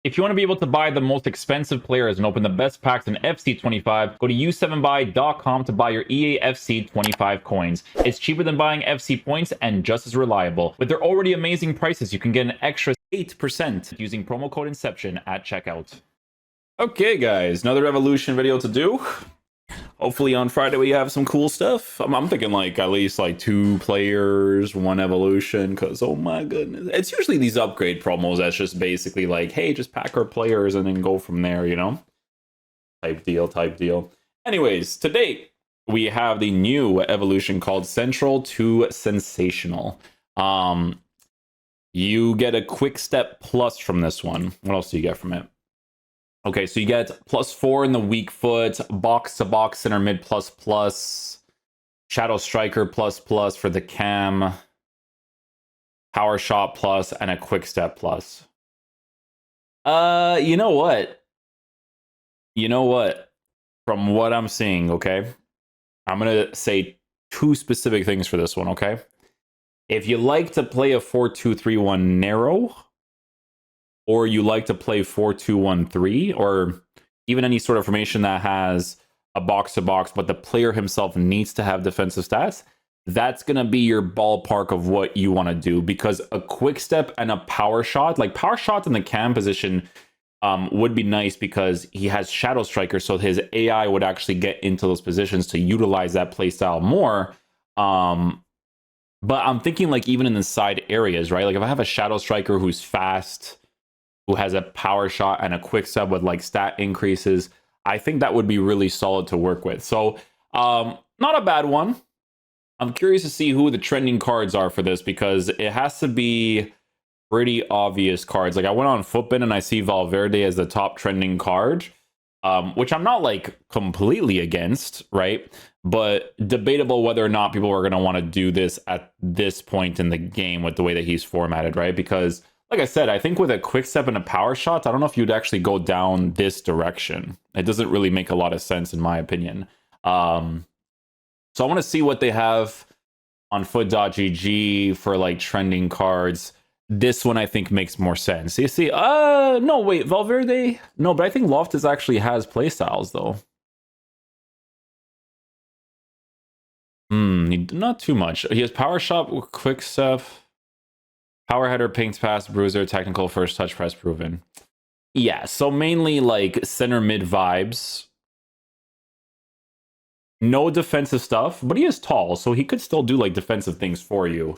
If you want to be able to buy the most expensive players and open the best packs in FC25, go to u7buy.com to buy your EA FC25 coins. It's cheaper than buying FC points and just as reliable. With their already amazing prices, you can get an extra 8% using promo code Inception at checkout. Okay, guys, another evolution video to do. Hopefully on Friday we have some cool stuff. I'm thinking like at least like 2 players, 1 evolution, because oh my goodness. It's usually these upgrade promos that's just basically like, hey, just pack our players and then go from there, you know? Type deal. Anyways, today we have the new evolution called Central to Sensational. You get a quick step plus from this one. What else do you get from it? Okay, so you get +4 in the weak foot, box to box center mid ++, shadow striker ++ for the cam, power shot plus, and a quick step plus. You know what? From what I'm seeing, okay, I'm gonna say 2 specific things for this one, okay? If you like to play a 4-2-3-1 narrow, or you like to play 4-2-1-3, or even any sort of formation that has a box-to-box, but the player himself needs to have defensive stats, that's going to be your ballpark of what you want to do. Because a quick step and a power shot, like power shot in the cam position would be nice because he has Shadow Striker, so his AI would actually get into those positions to utilize that playstyle more. But I'm thinking like even in the side areas, right? Like if I have a Shadow Striker who's fast, who has a power shot and a quick sub with like stat increases, I think that would be really solid to work with. So not a bad one. I'm curious to see who the trending cards are for this, because it has to be pretty obvious cards. Like I went on Footbin and I see Valverde as the top trending card, which I'm not like completely against, right? But debatable whether or not people are going to want to do this at this point in the game with the way that he's formatted, right? Because like I said, I think with a quick step and a power shot, I don't know if you'd actually go down this direction. It doesn't really make a lot of sense in my opinion. So I want to see what they have on foot.gg for like trending cards. This one I think makes more sense. You see, no, wait, Valverde? No, but I think Loftus actually has playstyles though. Not too much. He has power shot with quick step. Power header, paints pass, bruiser, technical, first touch, press proven. Yeah, so mainly like center mid vibes. No defensive stuff, but he is tall, so he could still do like defensive things for you.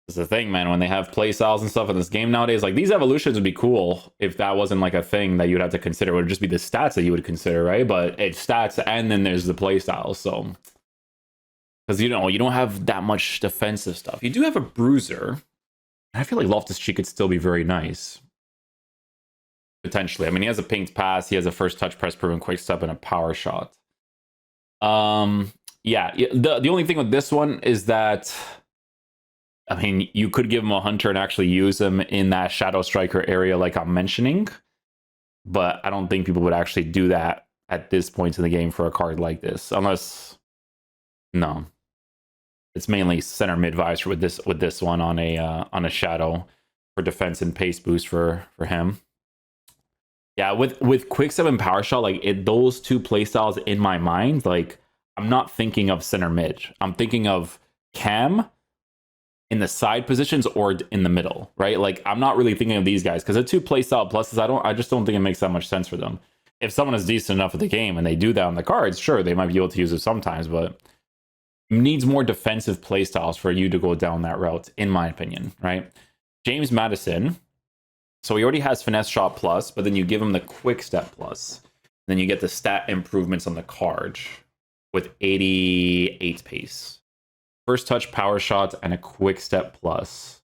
That's the thing, man. When they have play styles and stuff in this game nowadays, like these evolutions would be cool if that wasn't like a thing that you'd have to consider. It would just be the stats that you would consider, right? But it's stats and then there's the play style, so. Because you don't have that much defensive stuff. You do have a bruiser. I feel like Loftus-Cheek could still be very nice. Potentially. I mean, he has a pinged pass, he has a first touch, press proven, quick step, and a power shot. Yeah, the only thing with this one is that, I mean, you could give him a hunter and actually use him in that Shadow Striker area like I'm mentioning. But I don't think people would actually do that at this point in the game for a card like this. Unless, no. It's mainly center mid vibes with this one on a shadow for defense and pace boost for him. Yeah, with quick step and power shot, like those 2 playstyles in my mind, like I'm not thinking of center mid. I'm thinking of cam in the side positions or in the middle, right? Like I'm not really thinking of these guys because the 2 playstyle pluses, I just don't think it makes that much sense for them. If someone is decent enough at the game and they do that on the cards, sure, they might be able to use it sometimes, but needs more defensive playstyles for you to go down that route, in my opinion, right? James Madison. So he already has finesse shot plus, but then you give him the quick step plus. Then you get the stat improvements on the card with 88 pace. First touch, power shot, and a quick step plus.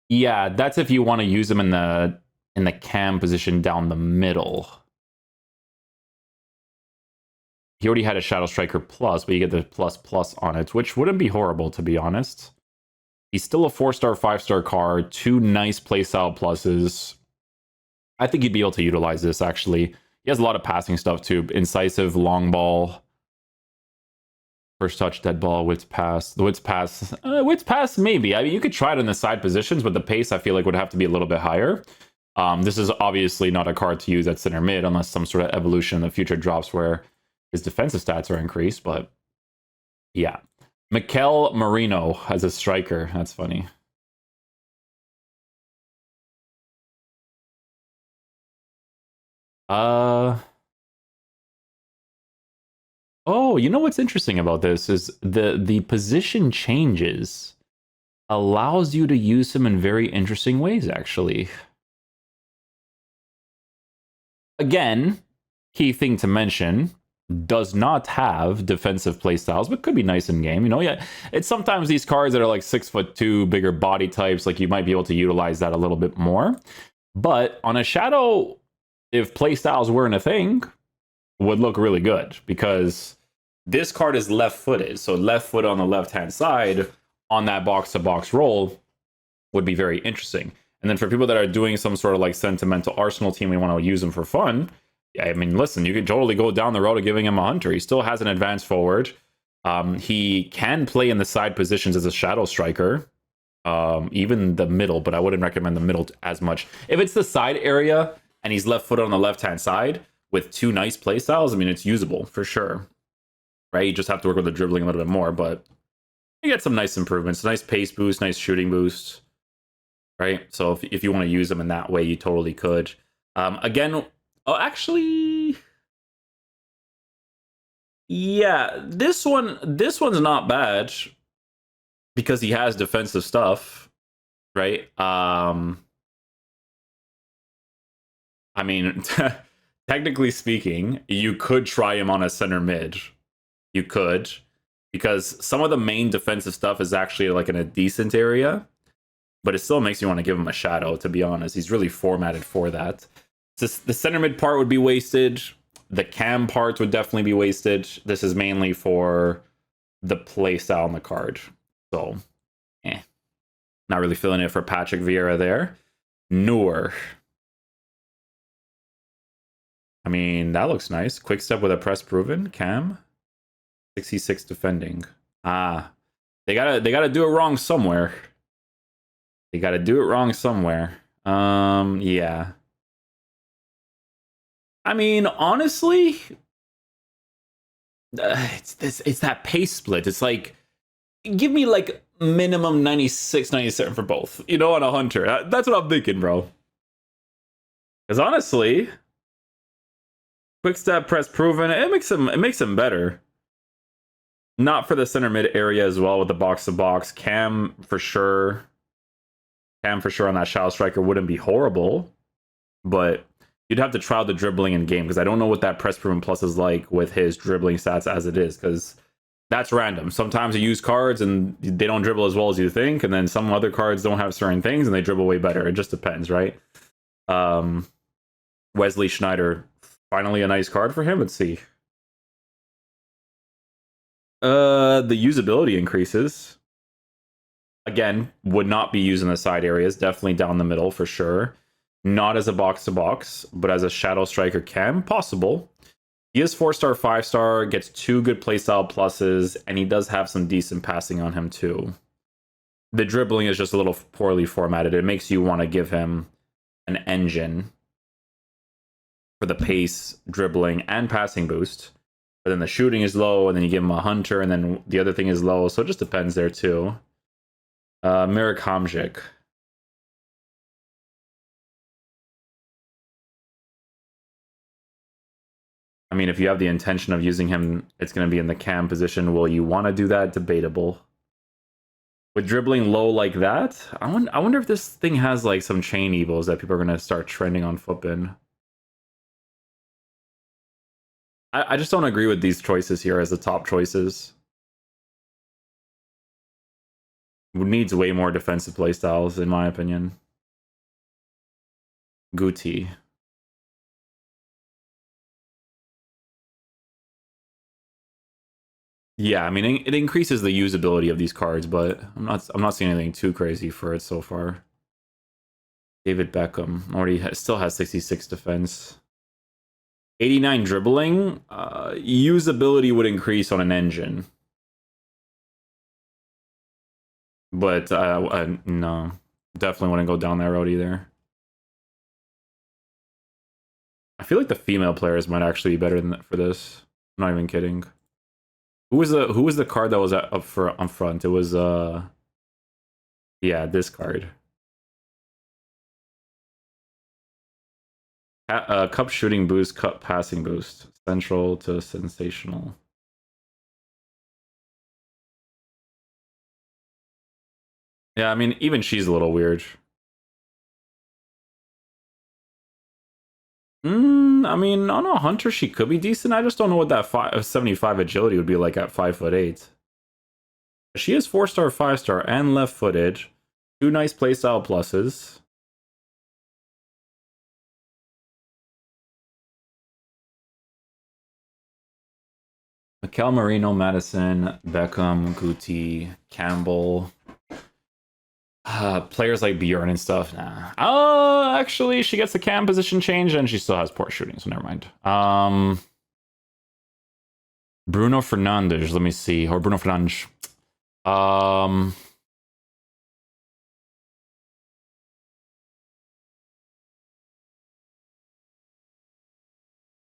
Yeah, that's if you want to use him in the cam position down the middle. He already had a Shadow Striker plus, but you get the plus on it, which wouldn't be horrible, to be honest. He's still a 4-star, 5-star card. 2 nice playstyle pluses. I think he'd be able to utilize this, actually. He has a lot of passing stuff, too. Incisive, long ball. First touch, dead ball, Wits pass. The Wits pass, maybe. I mean, you could try it in the side positions, but the pace I feel like would have to be a little bit higher. This is obviously not a card to use at center mid unless some sort of evolution in the future drops where his defensive stats are increased. But yeah, Mikel Marino as a striker. That's funny. Oh, you know what's interesting about this is the position changes allows you to use him in very interesting ways, actually. Again, key thing to mention, does not have defensive playstyles, but could be nice in game. You know, yeah, it's sometimes these cards that are like 6'2", bigger body types, like you might be able to utilize that a little bit more. But on a shadow, if playstyles weren't a thing, would look really good because this card is left-footed. So left foot on the left-hand side on that box-to-box roll would be very interesting. And then for people that are doing some sort of like sentimental Arsenal team, we want to use them for fun. Yeah, I mean, listen, you can totally go down the road of giving him a hunter. He still has an advanced forward. He can play in the side positions as a shadow striker, even the middle, but I wouldn't recommend the middle as much. If it's the side area and he's left-footed on the left-hand side with two nice play styles, I mean, it's usable for sure. Right? You just have to work with the dribbling a little bit more, but you get some nice improvements. Nice pace boost, nice shooting boost. Right? So if you want to use them in that way, you totally could. Again, oh, actually, yeah, this one's not bad because he has defensive stuff, right? I mean, technically speaking, you could try him on a center mid. You could, because some of the main defensive stuff is actually like in a decent area, but it still makes you want to give him a shadow, to be honest. He's really formatted for that. So the center mid part would be wasted. The cam parts would definitely be wasted. This is mainly for the play style on the card. So, not really feeling it for Patrick Vieira there. Noor. I mean, that looks nice. Quick step with a press proven. Cam. 66 defending. They gotta do it wrong somewhere. Yeah. I mean, honestly, it's that pace split. It's like, give me like minimum 96, 97 for both, you know, on a hunter. That's what I'm thinking, bro. Because honestly, quick step press proven, it makes him better. Not for the center mid area as well with the box to box. Cam for sure on that shadow striker wouldn't be horrible, but you'd have to trial the dribbling in game because I don't know what that press proven plus is like with his dribbling stats as it is, because that's random. Sometimes you use cards and they don't dribble as well as you think, and then some other cards don't have certain things and they dribble way better. It just depends, right? Wesley Schneider, finally a nice card for him. Let's see. The usability increases. Again, would not be used in the side areas. Definitely down the middle for sure. Not as a box-to-box, but as a shadow striker can. Possible. He is 4-star, 5-star, gets 2 good playstyle pluses, and he does have some decent passing on him too. The dribbling is just a little poorly formatted. It makes you want to give him an engine for the pace, dribbling, and passing boost. But then the shooting is low, and then you give him a hunter, and then the other thing is low, so it just depends there too. Mirek Hamzik. I mean, if you have the intention of using him, it's going to be in the cam position. Will you want to do that? Debatable. With dribbling low like that, I wonder if this thing has like some chain evils that people are going to start trending on Footbin. I just don't agree with these choices here as the top choices. Needs way more defensive playstyles, in my opinion. Guti. Yeah, I mean, it increases the usability of these cards, but I'm not seeing anything too crazy for it so far. David Beckham already still has 66 defense. 89 dribbling. Usability would increase on an engine. But no, definitely wouldn't go down that road either. I feel like the female players might actually be better than for this. I'm not even kidding. Who was the card that was up for on front? It was yeah, this card. Cup shooting boost, cup passing boost. Central to sensational. Yeah, I mean, even she's a little weird. I mean, on a hunter, she could be decent. I just don't know what that 75 agility would be like at 5'8". She is 4-star, 5-star, and left footed. Two nice playstyle pluses. Mikel Marino, Madison, Beckham, Guti, Campbell. Players like Bjorn and stuff. Nah. Actually, she gets the cam position change and she still has poor shooting, so never mind. Bruno Fernandes. Let me see. Or Bruno Fernandes.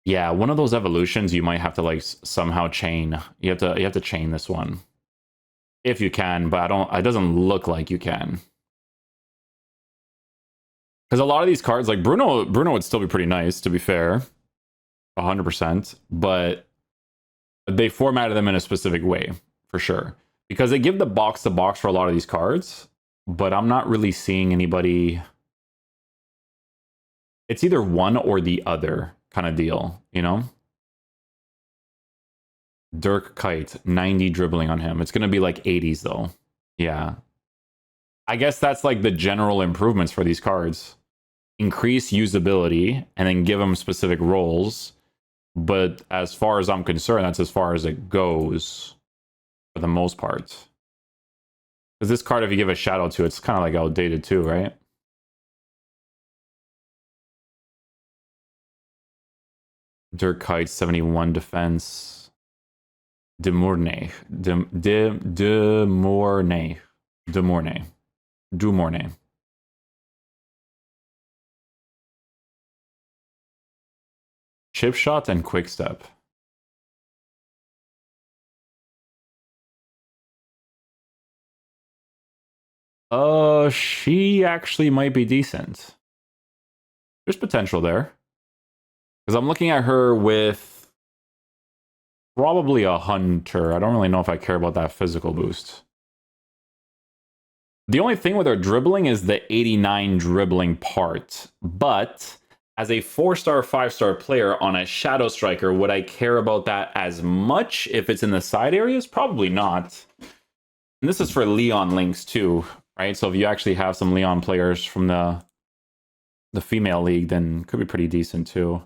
Yeah, one of those evolutions you might have to like somehow chain. You have to chain this one if you can, but I don't. It doesn't look like you can. Because a lot of these cards, like Bruno would still be pretty nice, to be fair, 100%. But they formatted them in a specific way for sure, because they give the box to box for a lot of these cards. But I'm not really seeing anybody. It's either one or the other kind of deal, you know. Dirk Kite, 90 dribbling on him. It's gonna be like 80s though. Yeah. I guess that's like the general improvements for these cards. Increase usability and then give them specific roles. But as far as I'm concerned, that's as far as it goes for the most part. Because this card, if you give a shadow to, it's kind of like outdated too, right? Dirk Kite, 71 defense. Demornay. Dumornay. Chip shot and quick step. She actually might be decent. There's potential there. Because I'm looking at her with probably a hunter. I don't really know if I care about that physical boost. The only thing with her dribbling is the 89 dribbling part. But as a 4-star, 5-star player on a Shadow Striker, would I care about that as much if it's in the side areas? Probably not. And this is for Leon links too, right? So if you actually have some Leon players from the female league, then could be pretty decent too.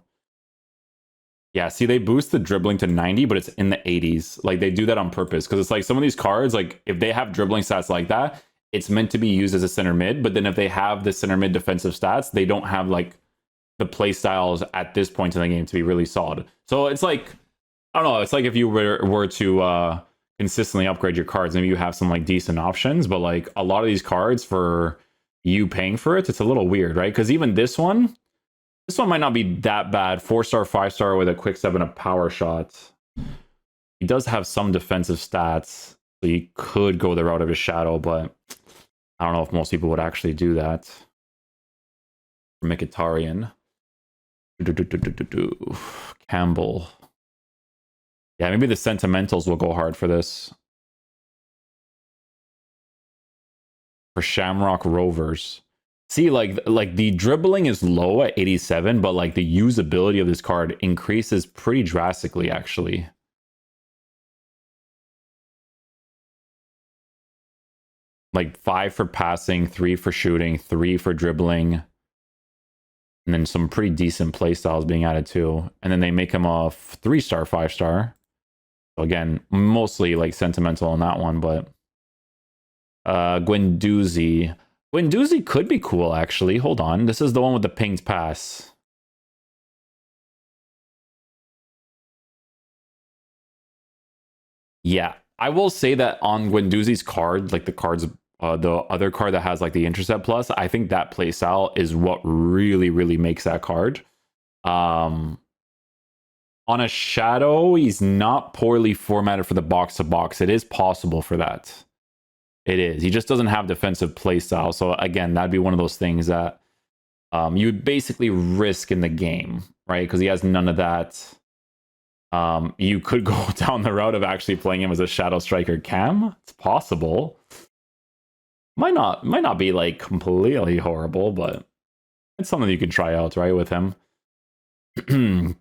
Yeah, see, they boost the dribbling to 90, but it's in the 80s. Like, they do that on purpose, because it's like some of these cards, like, if they have dribbling stats like that, it's meant to be used as a center mid, but then if they have the center mid defensive stats, they don't have, like, the play styles at this point in the game to be really solid. So it's like, I don't know, it's like if you were to consistently upgrade your cards, maybe you have some, like, decent options, but, like, a lot of these cards, for you paying for it, it's a little weird, right? Because even this one might not be that bad. 4-star, 5-star with a quick step and a power shot. He does have some defensive stats, so you could go the route of his shadow, but I don't know if most people would actually do that. Mkhitaryan. Campbell. Yeah, maybe the sentimentals will go hard for this. For Shamrock Rovers. See, like the dribbling is low at 87, but like the usability of this card increases pretty drastically, actually. Like 5 for passing, 3 for shooting, 3 for dribbling, and then some pretty decent play styles being added too. And then they make him a 3-star, 5-star. So again, mostly like sentimental on that one, but Guendouzi. Guendouzi could be cool, actually. Hold on. This is the one with the pinged pass. Yeah, I will say that on Guendouzi's card, like the cards the other card that has like the intercept plus, I think that playstyle is what really makes that card. On a shadow, he's not poorly formatted for the box to box. It is possible for that. It is. He just doesn't have defensive playstyle. So again, that'd be one of those things that you would basically risk in the game, right? Because he has none of that. You could go down the route of actually playing him as a Shadow Striker cam. It's possible. Might not be like completely horrible, but it's something you could try out, right, with him. Till,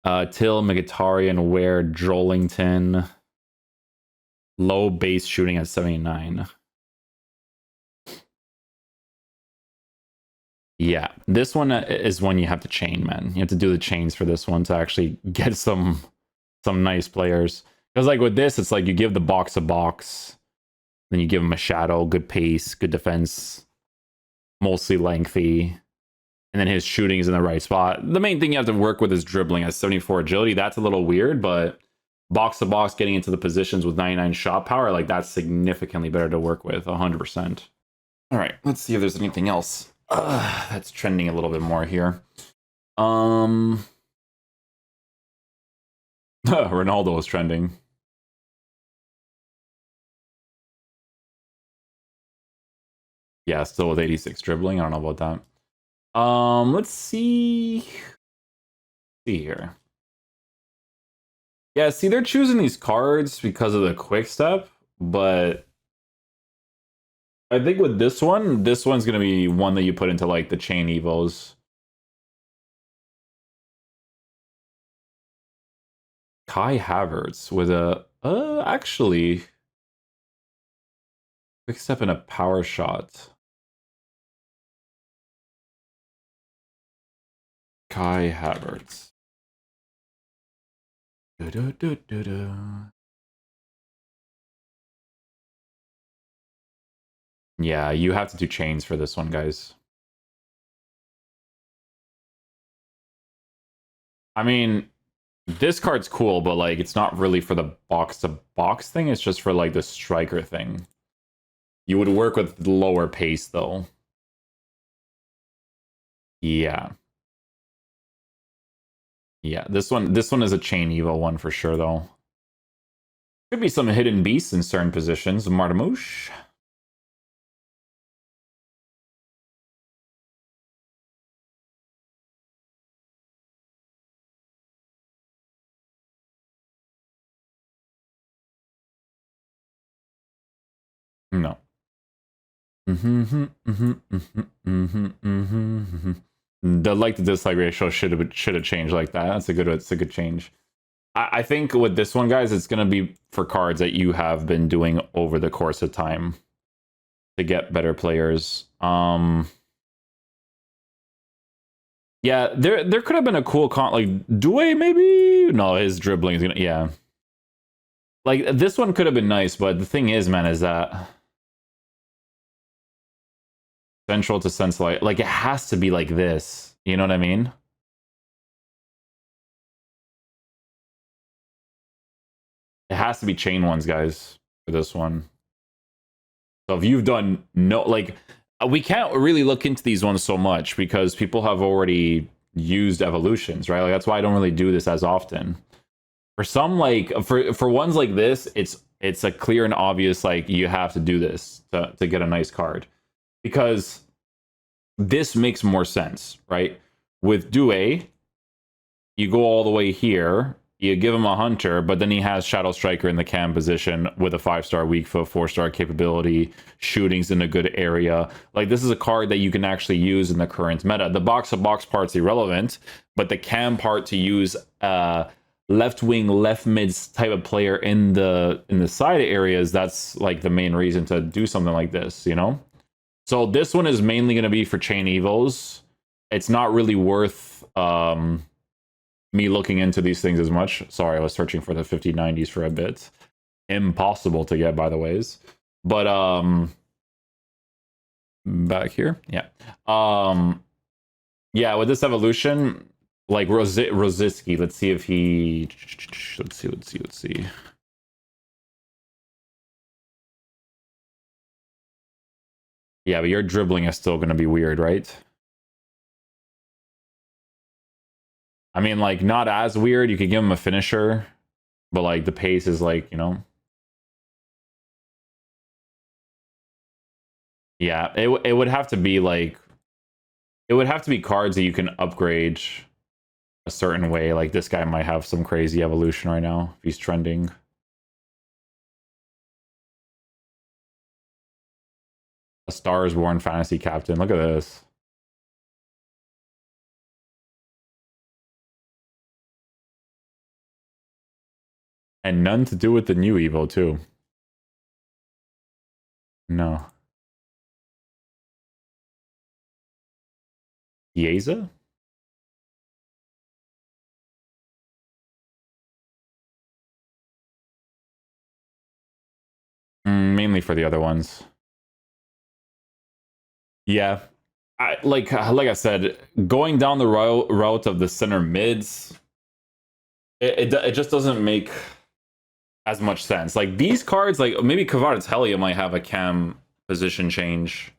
Mkhitaryan, Ware, Drollington. Low base shooting at 79. Yeah, this one is one you have to chain, man. You have to do the chains for this one to actually get some nice players. Because like with this, it's like you give the box a box, then you give him a shadow, good pace, good defense, mostly lengthy, and then his shooting is in the right spot. The main thing you have to work with is dribbling at 74 agility. That's a little weird, but box to box, getting into the positions with 99 shot power, like that's significantly better to work with, 100%. All right, let's see if there's anything else that's trending a little bit more here. Ronaldo is trending. Yeah, still with 86 dribbling. I don't know about that. Let's see here. Yeah, see, they're choosing these cards because of the quick step, but I think with this one's going to be one that you put into like the chain evos. Kai Havertz with a actually quick step and a power shot. Kai Havertz. Yeah, you have to do chains for this one, guys. I mean, this card's cool, but like it's not really for the box to box thing. It's just for like the striker thing. You would work with lower pace though. Yeah. Yeah, this one is a chain evo one for sure though. Could be some hidden beasts in certain positions. Martamouche. No. The like to dislike ratio should have changed like that. It's a good change. I think with this one, guys, it's gonna be for cards that you have been doing over the course of time to get better players. Yeah, there could have been a cool like Due maybe. No, his dribbling is gonna Like this one could have been nice, but the thing is, man, is that central to Sensational, like it has to be like this. You know what I mean? It has to be chain ones, guys, for this one. So if you've done like we can't really look into these ones so much because people have already used evolutions, right? Like that's why I don't really do this as often. For some, like for ones like this, it's a clear and obvious like you have to do this to get a nice card because this makes more sense, right? With Due, you go all the way here, you give him a hunter, but then he has Shadow Striker in the cam position with a 5-star weak foot, 4-star capability, shootings in a good area. Like this is a card that you can actually use in the current meta. The box-to-box part's irrelevant, but the cam part to use left wing, left mid type of player in the side areas, that's like the main reason to do something like this, you know? So this one is mainly going to be for chain evos. It's not really worth me looking into these things as much. Sorry, I was searching for the 5090s for a bit. Impossible to get, by the ways. But back here, yeah. Yeah, with this evolution, like Rosicki, let's see if he let's see. Yeah, but your dribbling is still going to be weird, right? I mean, like, not as weird. You could give him a finisher, but like the pace is like, you know. Yeah, it would have to be like, it would have to be cards that you can upgrade a certain way. Like this guy might have some crazy evolution right now if he's trending. A Star is Born fantasy captain. Look at this. And none to do with the new Evo too. No. Yeza? Mainly for the other ones. Yeah. Like I said, going down the route of the center mids, it just doesn't make as much sense. Like these cards, like maybe Kvaratskhelia might have a cam position change.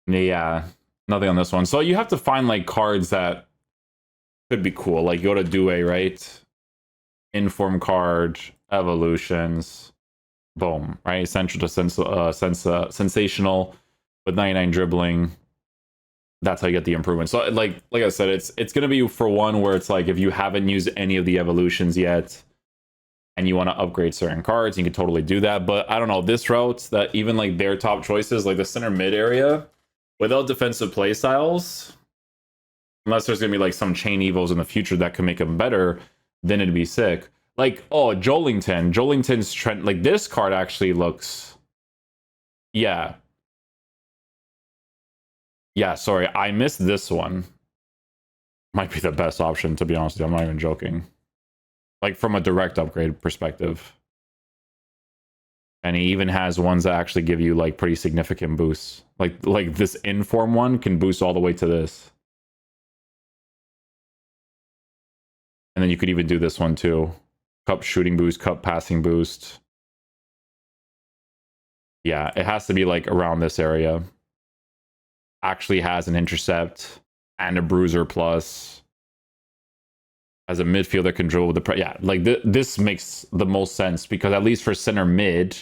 Yeah, nothing on this one. So you have to find like cards that could be cool. Like go to Due, right? Inform card, evolutions, boom, right? Central to sensational with 99 dribbling. That's how you get the improvement. So like I said, it's gonna be for one where it's like if you haven't used any of the evolutions yet and you want to upgrade certain cards, you can totally do that. But I don't know, this route that even like their top choices, like the center mid area, without defensive playstyles, unless there's gonna be like some chain evos in the future that can make them better, then it'd be sick. Like, oh, Jolington's trend, like this card actually looks, yeah, yeah. Sorry, I missed this one. Might be the best option, to be honest with you. I'm not even joking. Like from a direct upgrade perspective. And he even has ones that actually give you like pretty significant boosts. Like this inform one can boost all the way to this. And then you could even do this one too. Cup shooting boost, cup passing boost. Yeah, it has to be like around this area. Actually has an intercept and a bruiser plus. As a midfielder can dribble with the yeah, like this makes the most sense because at least for center mid,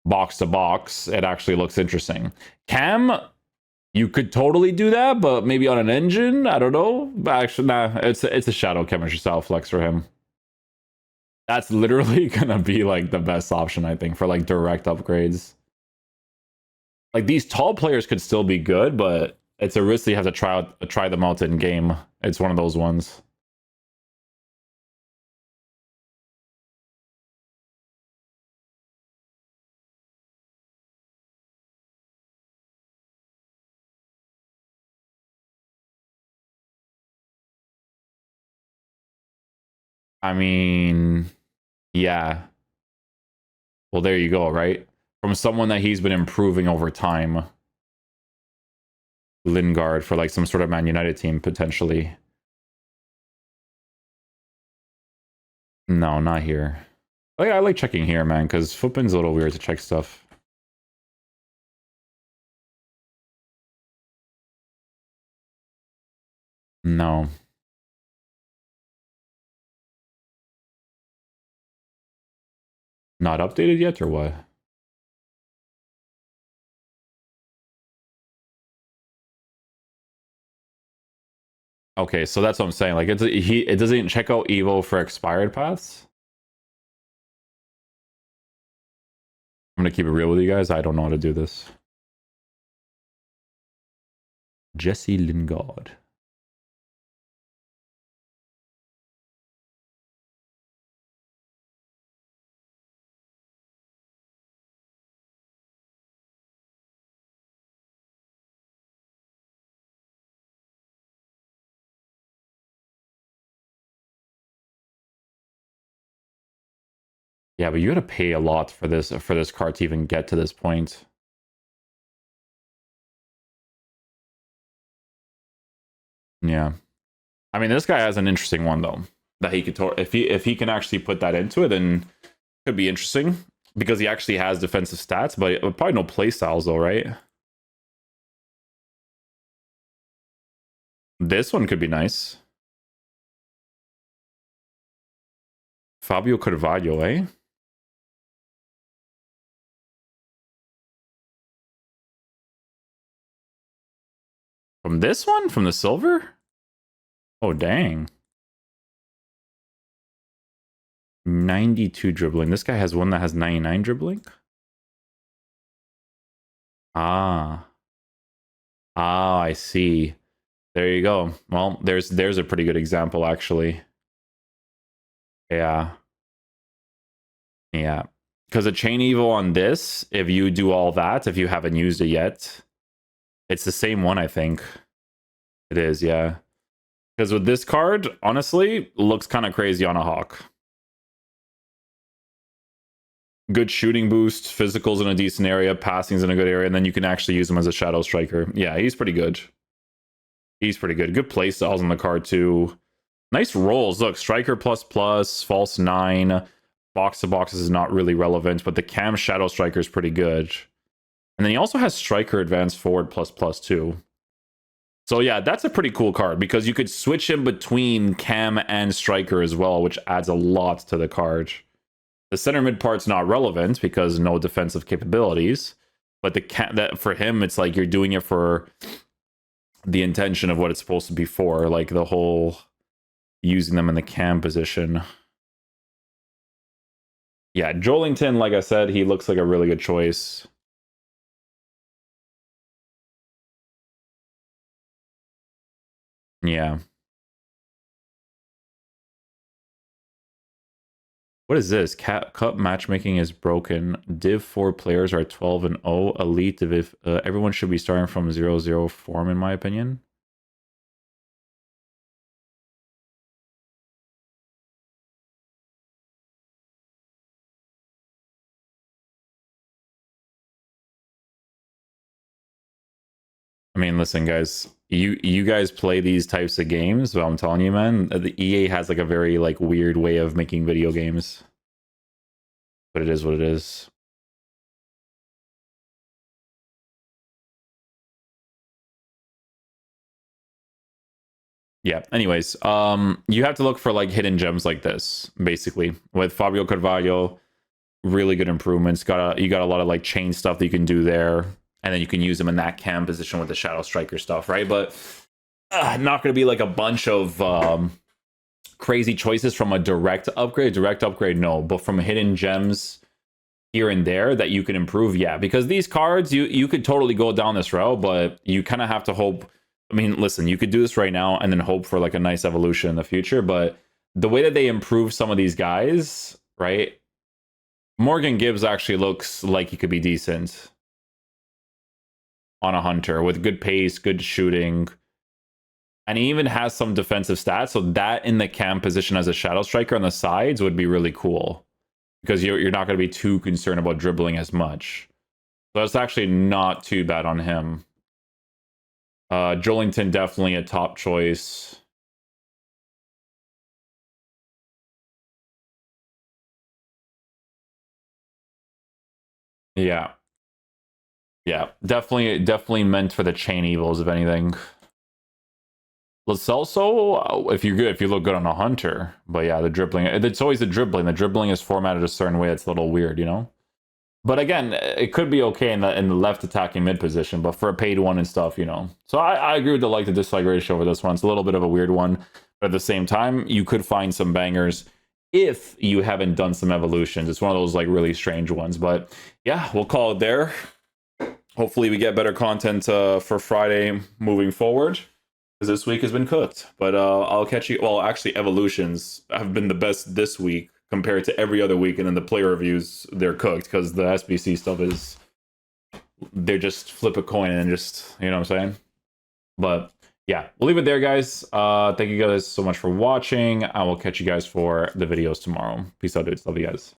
box to box, it actually looks interesting. Cam, you could totally do that, but maybe on an engine, I don't know. But actually, nah, it's a shadow chemistry style flex for him. That's literally gonna be like the best option, I think, for like direct upgrades. Like these tall players could still be good, but it's a risk you have to try them out in game. It's one of those ones. I mean, yeah. Well, there you go, right? From someone that he's been improving over time. Lingard for like some sort of Man United team, potentially. No, not here. I like checking here, man, because Footpin's a little weird to check stuff. No. Not updated yet, or what? Okay, so that's what I'm saying. Like, it doesn't check out Evo for expired paths. I'm gonna keep it real with you guys. I don't know how to do this. Jesse Lingard. Yeah, but you gotta pay a lot for this card to even get to this point. Yeah. I mean, this guy has an interesting one though. that he could if he can actually put that into it, then it could be interesting because he actually has defensive stats, but probably no play styles though, right? This one could be nice. Fabio Carvalho, eh? From this one? From the silver? Oh, dang. 92 dribbling. This guy has one that has 99 dribbling? Ah. Ah, I see. There you go. Well, there's a pretty good example, actually. Yeah. Yeah. Because a chain evo on this, if you do all that, if you haven't used it yet, it's the same one, I think. It is, yeah. Because with this card, honestly, looks kind of crazy on a Hawk. Good shooting boost, physicals in a decent area, passing's in a good area, and then you can actually use him as a shadow striker. Yeah, he's pretty good. He's pretty good. Good play styles on the card, too. Nice rolls. Look, striker plus, false 9. Box to boxes is not really relevant, but the cam shadow striker is pretty good. And then he also has striker advanced forward plus, too. So yeah, that's a pretty cool card because you could switch in between cam and striker as well, which adds a lot to the card. The center mid part's not relevant because no defensive capabilities, but that for him, it's like you're doing it for the intention of what it's supposed to be for, like the whole using them in the cam position. Yeah, Jolington, like I said, he looks like a really good choice. Yeah. What is this? Cup matchmaking is broken. Div 4 players are 12 and 0. Elite Div. Everyone should be starting from 0-0 form, in my opinion. I mean, listen, guys. You guys play these types of games, but I'm telling you, man, the EA has like a very like weird way of making video games. But it is what it is. Yeah. Anyways, you have to look for like hidden gems like this, basically. With Fabio Carvalho, really good improvements. You got a lot of like chain stuff that you can do there, and then you can use them in that cam position with the shadow striker stuff, right? But not going to be like a bunch of crazy choices from a direct upgrade. Direct upgrade, no, but from hidden gems here and there that you can improve, yeah. Because these cards, you could totally go down this route, but you kind of have to hope. I mean, listen, you could do this right now and then hope for like a nice evolution in the future. But the way that they improve some of these guys, right? Morgan Gibbs actually looks like he could be decent on a hunter with good pace, good shooting. And he even has some defensive stats. So that in the cam position as a shadow striker on the sides would be really cool. Because you're not going to be too concerned about dribbling as much. So that's actually not too bad on him. Jolington, definitely a top choice. Yeah. Yeah, definitely meant for the chain evils, if anything. Lo Celso, if you look good on a hunter. But yeah, the dribbling, it's always the dribbling. The dribbling is formatted a certain way. It's a little weird, you know? But again, it could be okay in the left attacking mid position, but for a paid one and stuff, you know. So I agree with the like to dislike ratio over this one. It's a little bit of a weird one, but at the same time, you could find some bangers if you haven't done some evolutions. It's one of those like really strange ones. But yeah, we'll call it there. Hopefully we get better content for Friday moving forward, because this week has been cooked. But I'll catch you. Well, actually, evolutions have been the best this week compared to every other week, and then the player reviews, they're cooked because the SBC stuff is, they're just flip a coin and just, you know what I'm saying? But yeah, we'll leave it there, guys. Thank you guys so much for watching. I will catch you guys for the videos tomorrow. Peace out, dudes. Love you guys.